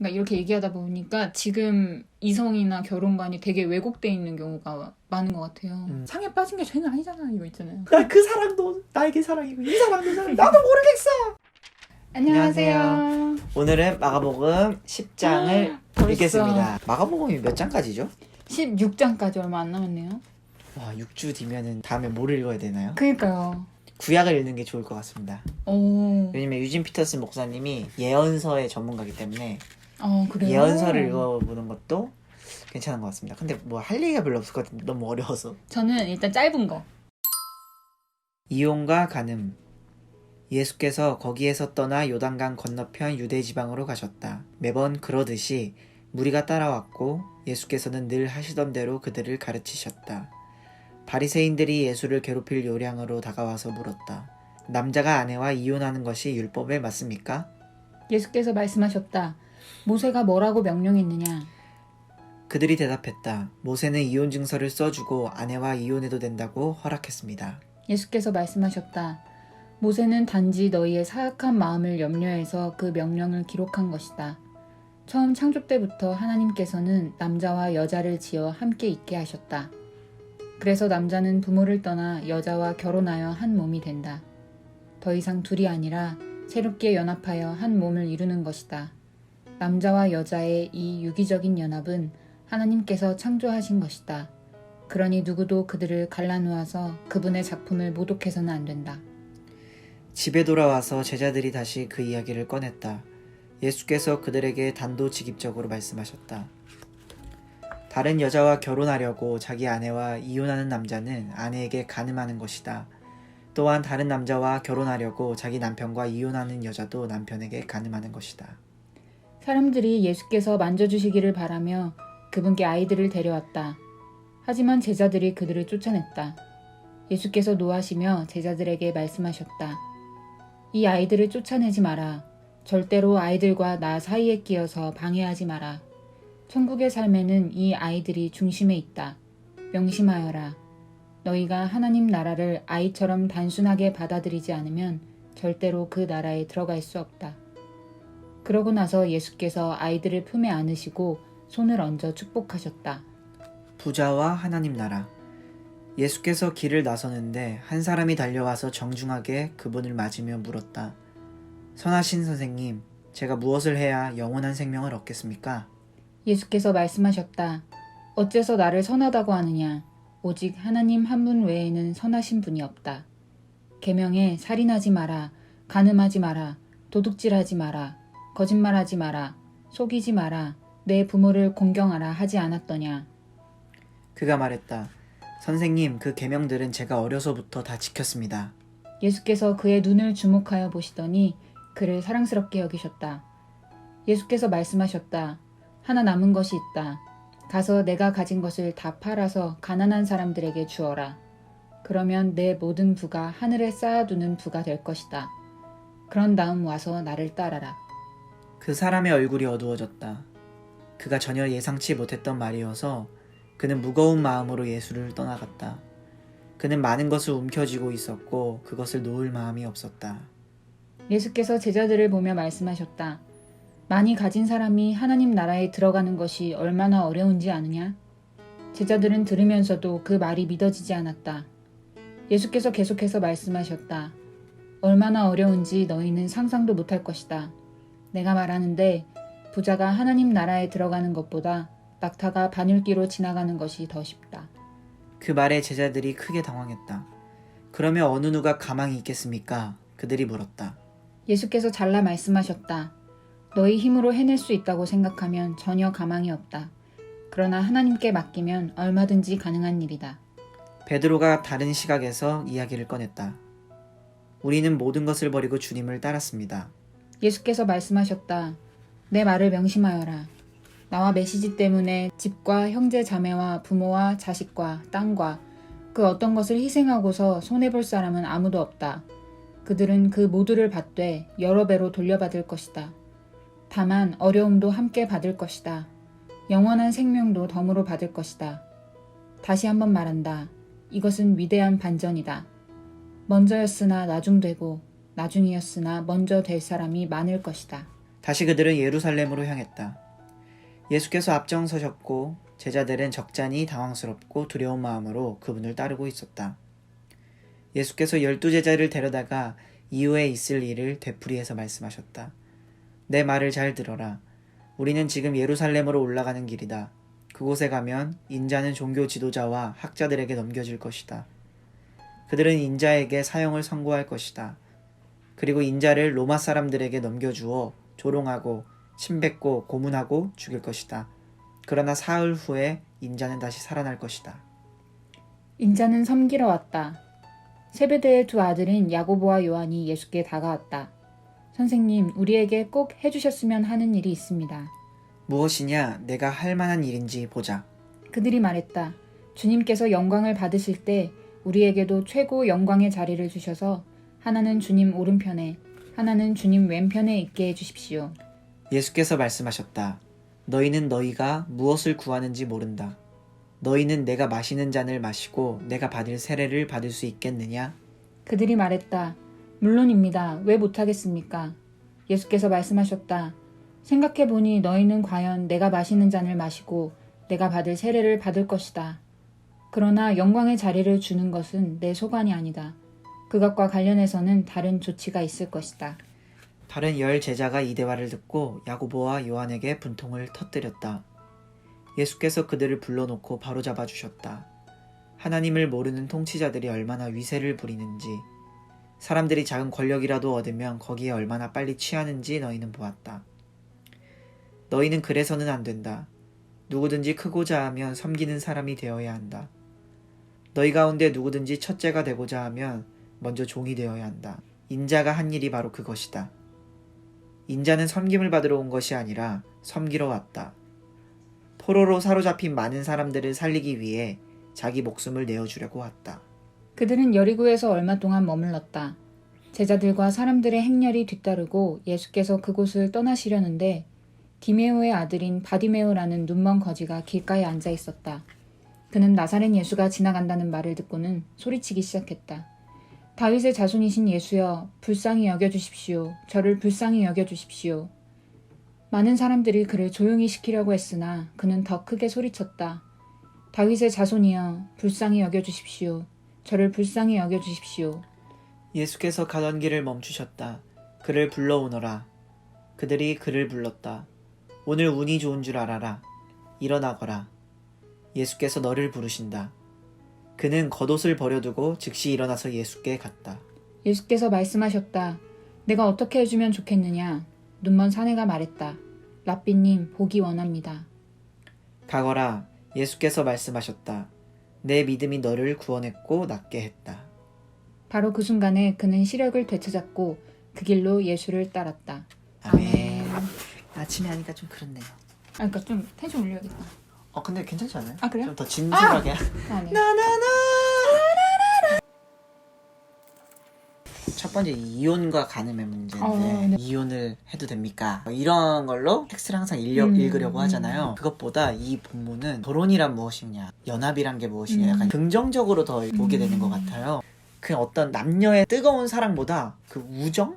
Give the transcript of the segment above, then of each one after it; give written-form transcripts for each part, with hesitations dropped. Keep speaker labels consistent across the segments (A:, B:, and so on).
A: 그러니까 이렇게 얘기하다 보니까 지금 이성이나 결혼관이 되게 왜곡돼 있는 경우가 많은 것 같아요. 상에 빠진 게 죄는 아니잖아 이거 있잖아요.
B: 나 그 사랑도 나에게 사랑이고 이 사랑도 사랑 나도 모르겠어.
A: 안녕하세요.
B: 오늘은 마가복음 10장을
A: 벌써
B: 읽겠습니다. 마가복음이 몇 장까지죠?
A: 16장까지 얼마 안 남았네요.
B: 와 6주 뒤면은 다음에 뭘 읽어야 되나요?
A: 그니까요.
B: 구약을 읽는 게 좋을 것 같습니다.
A: 오.
B: 왜냐면 유진 피터슨 목사님이 예언서의 전문가이기 때문에
A: 그래요?
B: 예언서를 읽어보는 것도 괜찮은 것 같습니다. 근데 뭐 할 얘기가 별로 없을 것 같은데 너무 어려워서.
A: 저는 일단 짧은 거.
B: 이혼과 간음. 예수께서 거기에서 떠나 요단강 건너편 유대 지방으로 가셨다. 매번 그러듯이 무리가 따라왔고 예수께서는 늘 하시던 대로 그들을 가르치셨다. 바리새인들이 예수를 괴롭힐 요량으로 다가와서 물었다. 남자가 아내와 이혼하는 것이 율법에 맞습니까?
A: 예수께서 말씀하셨다. 모세가 뭐라고 명령했느냐?
B: 그들이 대답했다. 모세는 이혼 증서를 써주고 아내와 이혼해도 된다고 허락했습니다.
A: 예수께서 말씀하셨다. 모세는 단지 너희의 사악한 마음을 염려해서 그 명령을 기록한 것이다. 처음 창조 때부터 하나님께서는 남자와 여자를 지어 함께 있게 하셨다. 그래서 남자는 부모를 떠나 여자와 결혼하여 한 몸이 된다. 더 이상 둘이 아니라 새롭게 연합하여 한 몸을 이루는 것이다. 남자와 여자의 이 유기적인 연합은 하나님께서 창조하신 것이다. 그러니 누구도 그들을 갈라놓아서 그분의 작품을 모독해서는 안 된다.
B: 집에 돌아와서 제자들이 다시 그 이야기를 꺼냈다. 예수께서 그들에게 단도직입적으로 말씀하셨다. 다른 여자와 결혼하려고 자기 아내와 이혼하는 남자는 아내에게 간음하는 것이다. 또한 다른 남자와 결혼하려고 자기 남편과 이혼하는 여자도 남편에게 간음하는 것이다.
A: 사람들이 예수께서 만져주시기를 바라며 그분께 아이들을 데려왔다. 하지만 제자들이 그들을 쫓아냈다. 예수께서 노하시며 제자들에게 말씀하셨다. 이 아이들을 쫓아내지 마라. 절대로 아이들과 나 사이에 끼어서 방해하지 마라. 천국의 삶에는 이 아이들이 중심에 있다. 명심하여라. 너희가 하나님 나라를 아이처럼 단순하게 받아들이지 않으면 절대로 그 나라에 들어갈 수 없다. 그러고 나서 예수께서 아이들을 품에 안으시고 손을 얹어 축복하셨다.
B: 부자와 하나님 나라. 예수께서 길을 나서는데 한 사람이 달려와서 정중하게 그분을 맞으며 물었다. 선하신 선생님, 제가 무엇을 해야 영원한 생명을 얻겠습니까?
A: 예수께서 말씀하셨다. 어째서 나를 선하다고 하느냐? 오직 하나님 한 분 외에는 선하신 분이 없다. 계명에 살인하지 마라, 간음하지 마라, 도둑질하지 마라, 거짓말하지 마라, 속이지 마라, 내 부모를 공경하라 하지 않았더냐?
B: 그가 말했다. 선생님, 그 계명들은 제가 어려서부터 다 지켰습니다.
A: 예수께서 그의 눈을 주목하여 보시더니 그를 사랑스럽게 여기셨다. 예수께서 말씀하셨다. 하나 남은 것이 있다. 가서 내가 가진 것을 다 팔아서 가난한 사람들에게 주어라. 그러면 내 모든 부가 하늘에 쌓아두는 부가 될 것이다. 그런 다음 와서 나를 따라라.
B: 그 사람의 얼굴이 어두워졌다. 그가 전혀 예상치 못했던 말이어서 그는 무거운 마음으로 예수를 떠나갔다. 그는 많은 것을 움켜쥐고 있었고 그것을 놓을 마음이 없었다.
A: 예수께서 제자들을 보며 말씀하셨다. 많이 가진 사람이 하나님 나라에 들어가는 것이 얼마나 어려운지 아느냐? 제자들은 들으면서도 그 말이 믿어지지 않았다. 예수께서 계속해서 말씀하셨다. 얼마나 어려운지 너희는 상상도 못할 것이다. 내가 말하는데 부자가 하나님 나라에 들어가는 것보다 낙타가 바늘귀로 지나가는 것이 더 쉽다.
B: 그 말에 제자들이 크게 당황했다. 그러면 어느 누가 가망이 있겠습니까? 그들이 물었다.
A: 예수께서 잘라 말씀하셨다. 너희 힘으로 해낼 수 있다고 생각하면 전혀 가망이 없다. 그러나 하나님께 맡기면 얼마든지 가능한 일이다.
B: 베드로가 다른 시각에서 이야기를 꺼냈다. 우리는 모든 것을 버리고 주님을 따랐습니다.
A: 예수께서 말씀하셨다. 내 말을 명심하여라. 나와 메시지 때문에 집과 형제 자매와 부모와 자식과 땅과 그 어떤 것을 희생하고서 손해볼 사람은 아무도 없다. 그들은 그 모두를 받되 여러 배로 돌려받을 것이다. 다만 어려움도 함께 받을 것이다. 영원한 생명도 덤으로 받을 것이다. 다시 한번 말한다. 이것은 위대한 반전이다. 먼저였으나 나중되고 나중이었으나 먼저 될 사람이 많을 것이다.
B: 다시 그들은 예루살렘으로 향했다. 예수께서 앞장서셨고 제자들은 적잖이 당황스럽고 두려운 마음으로 그분을 따르고 있었다. 예수께서 12제자를 데려다가 이후에 있을 일을 되풀이해서 말씀하셨다. 내 말을 잘 들어라. 우리는 지금 예루살렘으로 올라가는 길이다. 그곳에 가면 인자는 종교 지도자와 학자들에게 넘겨질 것이다. 그들은 인자에게 사형을 선고할 것이다. 그리고 인자를 로마 사람들에게 넘겨주어 조롱하고 침뱉고 고문하고 죽일 것이다. 그러나 사흘 후에 인자는 다시 살아날 것이다.
A: 인자는 섬기러 왔다. 세베대의 두 아들인 야고보와 요한이 예수께 다가왔다. 선생님, 우리에게 꼭 해주셨으면 하는 일이 있습니다.
B: 무엇이냐? 내가 할 만한 일인지 보자.
A: 그들이 말했다. 주님께서 영광을 받으실 때 우리에게도 최고 영광의 자리를 주셔서 하나는 주님 오른편에, 하나는 주님 왼편에 있게 해주십시오.
B: 예수께서 말씀하셨다. 너희는 너희가 무엇을 구하는지 모른다. 너희는 내가 마시는 잔을 마시고 내가 받을 세례를 받을 수 있겠느냐?
A: 그들이 말했다. 물론입니다. 왜 못하겠습니까? 예수께서 말씀하셨다. 생각해보니 너희는 과연 내가 마시는 잔을 마시고 내가 받을 세례를 받을 것이다. 그러나 영광의 자리를 주는 것은 내 소관이 아니다. 그것과 관련해서는 다른 조치가 있을 것이다.
B: 다른 10제자가 이 대화를 듣고 야고보와 요한에게 분통을 터뜨렸다. 예수께서 그들을 불러놓고 바로잡아 주셨다. 하나님을 모르는 통치자들이 얼마나 위세를 부리는지, 사람들이 작은 권력이라도 얻으면 거기에 얼마나 빨리 취하는지 너희는 보았다. 너희는 그래서는 안 된다. 누구든지 크고자 하면 섬기는 사람이 되어야 한다. 너희 가운데 누구든지 첫째가 되고자 하면 먼저 종이 되어야 한다. 인자가 한 일이 바로 그것이다. 인자는 섬김을 받으러 온 것이 아니라 섬기러 왔다. 포로로 사로잡힌 많은 사람들을 살리기 위해 자기 목숨을 내어주려고 왔다.
A: 그들은 여리고에서 얼마 동안 머물렀다. 제자들과 사람들의 행렬이 뒤따르고 예수께서 그곳을 떠나시려는데 디메오의 아들인 바디메오라는 눈먼 거지가 길가에 앉아 있었다. 그는 나사렛 예수가 지나간다는 말을 듣고는 소리치기 시작했다. 다윗의 자손이신 예수여, 불쌍히 여겨주십시오. 저를 불쌍히 여겨주십시오. 많은 사람들이 그를 조용히 시키려고 했으나 그는 더 크게 소리쳤다. 다윗의 자손이여, 불쌍히 여겨주십시오. 저를 불쌍히 여겨주십시오.
B: 예수께서 가던 길을 멈추셨다. 그를 불러오너라. 그들이 그를 불렀다. 오늘 운이 좋은 줄 알아라. 일어나거라. 예수께서 너를 부르신다. 그는 겉옷을 버려두고 즉시 일어나서 예수께 갔다.
A: 예수께서 말씀하셨다. 내가 어떻게 해주면 좋겠느냐? 눈먼 사내가 말했다. 랍비님, 보기 원합니다.
B: 가거라. 예수께서 말씀하셨다. 내 믿음이 너를 구원했고 낫게 했다.
A: 바로 그 순간에 그는 시력을 되찾았고 그 길로 예수를 따랐다.
B: 아멘. 아침에 하니까 좀 그렇네요.
A: 그러니까 좀 텐션 올려야겠다.
B: 근데 괜찮지 않아요?
A: 아, 그래요?
B: 좀 더 진솔하게.
A: 네.
B: 첫 번째 이혼과 간음의 문제인데
A: 네.
B: 이혼을 해도 됩니까? 이런 걸로 텍스트를 항상 읽으려고 하잖아요. 그것보다 이 본문은 결혼이란 무엇이냐, 연합이란 게 무엇이냐 약간 긍정적으로 더 보게 되는 것 같아요. 그냥 어떤 남녀의 뜨거운 사랑보다 그 우정?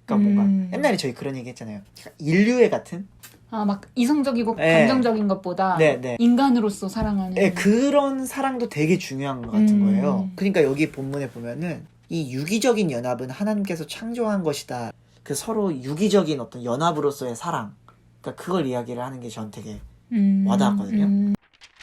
B: 그러니까 뭔가 옛날에 저희 그런 얘기 했잖아요. 인류애 같은?
A: 막 이성적이고
B: 네.
A: 감정적인 것보다
B: 네.
A: 인간으로서 사랑하는
B: 네, 그런 사랑도 되게 중요한 것 같은 거예요. 그러니까 여기 본문에 보면은 이 유기적인 연합은 하나님께서 창조한 것이다. 그 서로 유기적인 어떤 연합으로서의 사랑. 그러니까 그걸 이야기를 하는 게 전 되게 와닿았거든요.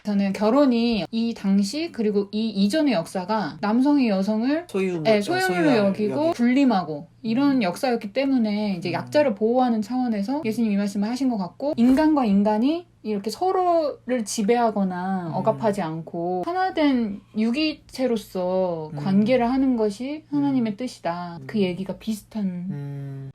A: 저는 결혼이 이 당시 그리고 이 이전의 역사가 남성이 여성을 소유물로 여기고 군림하고 이런 역사였기 때문에 이제 약자를 보호하는 차원에서 예수님이 이 말씀을 하신 것 같고, 인간과 인간이 이렇게 서로를 지배하거나 억압하지 않고 하나된 유기체로서 관계를 하는 것이 하나님의 뜻이다. 그 얘기가 비슷한.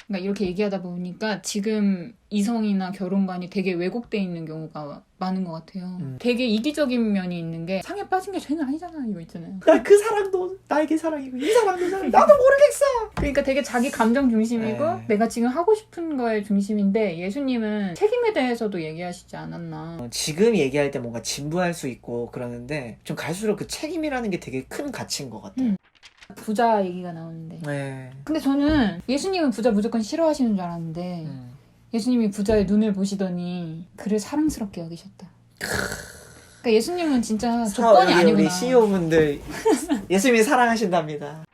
A: 그러니까 이렇게 얘기하다 보니까 지금 이성이나 결혼관이 되게 왜곡돼 있는 경우가 많은 것 같아요. 되게 이기적인 면이 있는 게 상에 빠진 게 죄는 아니잖아 이거 있잖아요.
B: 나 그 사랑도 나에게 사랑이고 이 사랑도 사랑. 나도 모르겠어.
A: 그러니까 되게 자기 감정 중심이고
B: 네.
A: 내가 지금 하고 싶은 거에 중심인데 예수님은 책임에 대해서도 얘기하시지 않았나.
B: 지금 얘기할 때 뭔가 진부할 수 있고 그러는데 좀 갈수록 그 책임이라는 게 되게 큰 가치인 것 같아요.
A: 부자 얘기가 나오는데.
B: 네.
A: 근데 저는 예수님은 부자 무조건 싫어하시는 줄 알았는데 예수님이 부자의 눈을 보시더니 그를 사랑스럽게 여기셨다. 그러니까 예수님은 진짜 조건이
B: 여기
A: 아니구나.
B: 우리 CEO분들 예수님이 사랑하신답니다.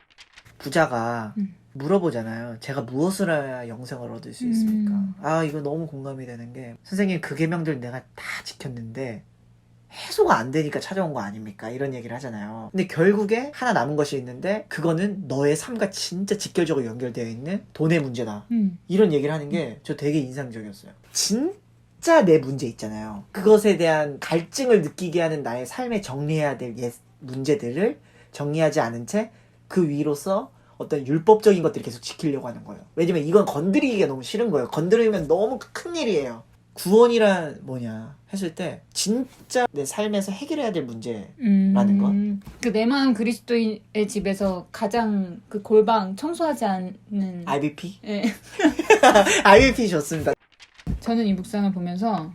B: 부자가 물어보잖아요. 제가 무엇을 해야 영생을 얻을 수 있습니까? 아, 이거 너무 공감이 되는 게, 선생님 그 계명들 내가 다 지켰는데 해소가 안 되니까 찾아온 거 아닙니까? 이런 얘기를 하잖아요. 근데 결국에 하나 남은 것이 있는데 그거는 너의 삶과 진짜 직결적으로 연결되어 있는 돈의 문제다. 이런 얘기를 하는 게 저 되게 인상적이었어요. 진짜 내 문제 있잖아요. 그것에 대한 갈증을 느끼게 하는 나의 삶에 정리해야 될 문제들을 정리하지 않은 채 그 위로서 어떤 율법적인 것들을 계속 지키려고 하는 거예요. 왜냐면 이건 건드리기가 너무 싫은 거예요. 건드리면 너무 큰 일이에요. 구원이란 뭐냐 했을 때 진짜 내 삶에서 해결해야 될 문제라는 것.
A: 그 내 마음 그리스도의 집에서 가장 그 골방 청소하지 않는
B: IBP?
A: 예.
B: IBP 좋습니다.
A: 저는 이 묵상을 보면서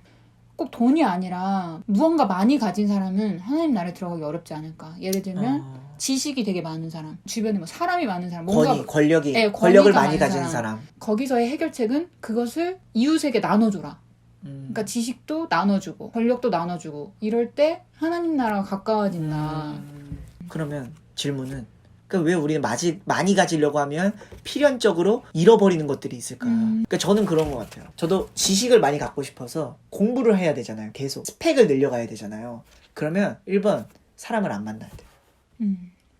A: 꼭 돈이 아니라 무언가 많이 가진 사람은 하나님 나라에 들어가기 어렵지 않을까. 예를 들면 지식이 되게 많은 사람, 주변에 뭐 사람이 많은 사람, 뭔가
B: 권력을
A: 권위가
B: 많이
A: 많은
B: 가진 사람.
A: 거기서의 해결책은 그것을 이웃에게 나눠줘라. 그러니까 지식도 나눠주고 권력도 나눠주고 이럴 때 하나님 나라가 가까워진다.
B: 그러면 질문은, 그러니까 왜 우리는 많이 가지려고 하면 필연적으로 잃어버리는 것들이 있을까? 그러니까 저는 그런 것 같아요. 저도 지식을 많이 갖고 싶어서 공부를 해야 되잖아요. 계속 스펙을 늘려가야 되잖아요. 그러면 1번 사람을 안 만나야 돼요.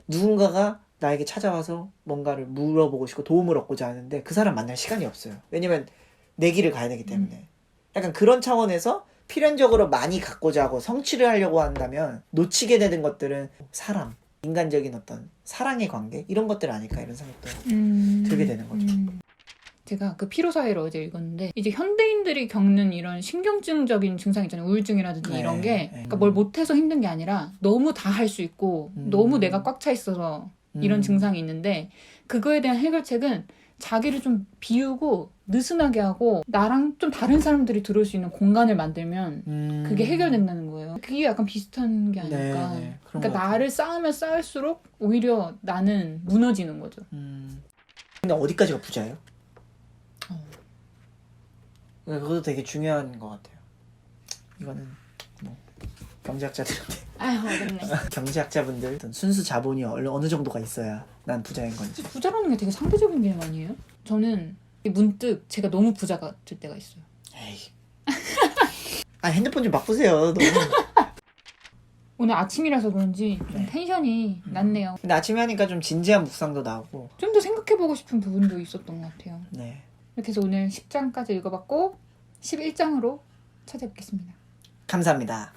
B: 누군가가 나에게 찾아와서 뭔가를 물어보고 싶고 도움을 얻고자 하는데 그 사람 만날 시간이 없어요. 왜냐면 내 길을 가야 되기 때문에. 약간 그런 차원에서 필연적으로 많이 갖고자 하고 성취를 하려고 한다면 놓치게 되는 것들은 사람, 인간적인 어떤 사랑의 관계 이런 것들 아닐까, 이런 생각도 들게 되는 거죠.
A: 제가 그 피로사회를 어제 읽었는데 이제 현대인들이 겪는 이런 신경증적인 증상 있잖아요. 우울증이라든지 이런 게 그러니까 뭘 못해서 힘든 게 아니라 너무 다 할 수 있고 너무 내가 꽉 차 있어서 이런 증상이 있는데 그거에 대한 해결책은 자기를 좀 비우고 느슨하게 하고 나랑 좀 다른 사람들이 들어올 수 있는 공간을 만들면 그게 해결된다는 거예요. 그게 약간 비슷한 게 아닐까.
B: 네,
A: 그러니까 나를 쌓으면 쌓을수록 오히려 나는 무너지는 거죠.
B: 근데 어디까지가 부자예요? 그것도 되게 중요한 것 같아요. 이거는 뭐 경제학자들한테
A: 아휴 어렵네.
B: 경제학자분들 어떤 순수 자본이 어느 정도가 있어야 난 부자인 건지.
A: 부자라는 게 되게 상대적인 개념 아니에요? 저는 문득 제가 너무 부자 같을 때가 있어요.
B: 에이. 아, 핸드폰 좀 바꾸세요. 너무.
A: 오늘 아침이라서 그런지 좀 텐션이 낮네요.
B: 근데 아침에 하니까 좀 진지한 묵상도 나오고.
A: 좀 더 생각해보고 싶은 부분도 있었던 것 같아요.
B: 네.
A: 이렇게 해서 오늘 10장까지 읽어봤고 11장으로 찾아뵙겠습니다.
B: 감사합니다.